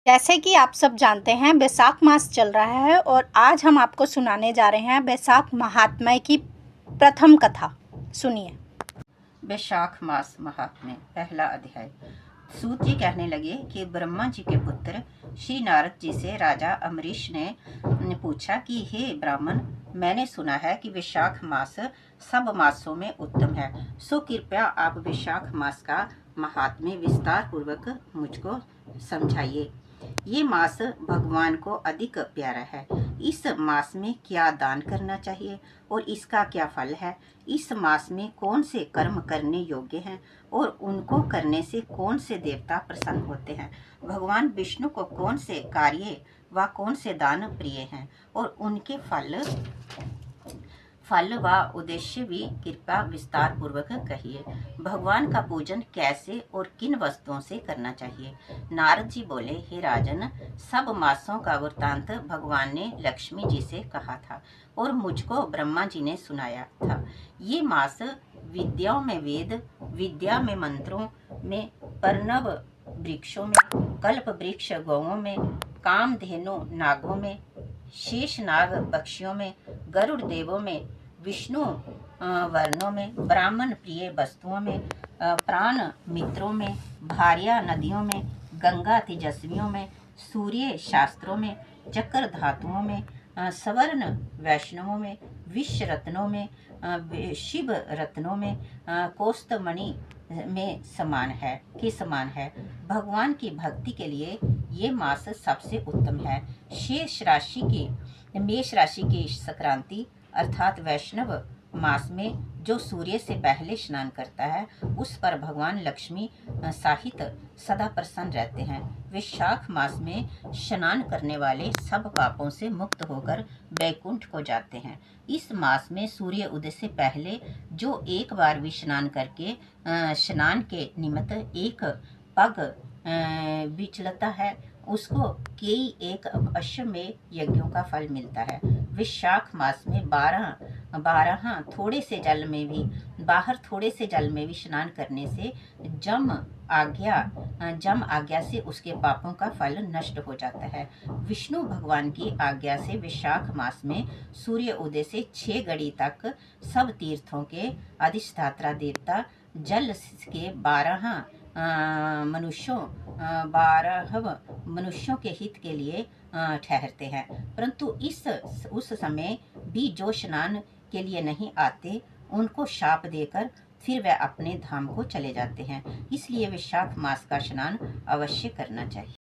जैसे कि आप सब जानते हैं बैसाख मास चल रहा है और आज हम आपको सुनाने जा रहे हैं बैसाख महात्म्य की प्रथम कथा। सुनिए। बैसाख मास महात्म्य पहला अध्याय। सूत जी कहने लगे कि ब्रह्मा जी के पुत्र श्री नारद जी से राजा अम्बरीश ने पूछा कि हे ब्राह्मण, मैंने सुना है कि वैशाख मास सब मासों में उत्तम है, सो कृपया आप वैशाख मास का महात्म्य विस्तार पूर्वक मुझको समझाइए। ये मास भगवान को अधिक प्यारा है। इस मास में क्या दान करना चाहिए और इसका क्या फल है? इस मास में कौन से कर्म करने योग्य हैं और उनको करने से कौन से देवता प्रसन्न होते हैं? भगवान विष्णु को कौन से कार्य व कौन से दान प्रिय हैं और उनके फल व उद्देश्य भी कृपया विस्तार पूर्वक कहिए। भगवान का पूजन कैसे और किन वस्तुओं से करना चाहिए? नारद जी बोले, हे राजन, सब मासों का वृत्तांत भगवान ने लक्ष्मी जी से कहा था और मुझको ब्रह्मा जी ने सुनाया था। ये मास विद्याओं में वेद, विद्या में मंत्रों में, पर्णव वृक्षों में, कल्प वृक्ष गौओं में, कामधेनु नागों में, शेष नाग पक्षियों में, गरुड़ देवों में, विष्णु वर्णों में, ब्राह्मण प्रिय वस्तुओं में, प्राण मित्रों में, भार्या नदियों में, गंगा तेजस्वियों में, सूर्य शास्त्रों में, चक्र धातुओं में, सवर्ण वैष्णवों में, विश्व रत्नों में, शिव रत्नों में, कौस्तमणि में समान है। भगवान की भक्ति के लिए ये मास सबसे उत्तम है। मेष राशि की संक्रांति अर्थात वैष्णव मास में जो सूर्य से पहले स्नान करता है, उस पर भगवान लक्ष्मी सहित सदा प्रसन्न रहते हैं। वैशाख मास में स्नान करने वाले सब पापों से मुक्त होकर वैकुंठ को जाते हैं। इस मास में सूर्य उदय से पहले जो एक बार भी स्नान करके स्नान के निमित्त एक पग बिचलता है, उसको कई एक अश्वमेध यज्ञों का फल मिलता है। वैशाख मास में बारह थोड़े से जल में भी स्नान करने से जम आज्ञा से उसके पापों का फल नष्ट हो जाता है। विष्णु भगवान की आज्ञा से वैशाख मास में सूर्य उदय से 6 घड़ी तक सब तीर्थों के अधिष्ठाता देवता जल के 12 मनुष्यों के हित के लिए ठहरते हैं, परंतु उस समय भी जो स्नान के लिए नहीं आते, उनको शाप देकर फिर वे अपने धाम को चले जाते हैं। इसलिए वैशाख मास का स्नान अवश्य करना चाहिए।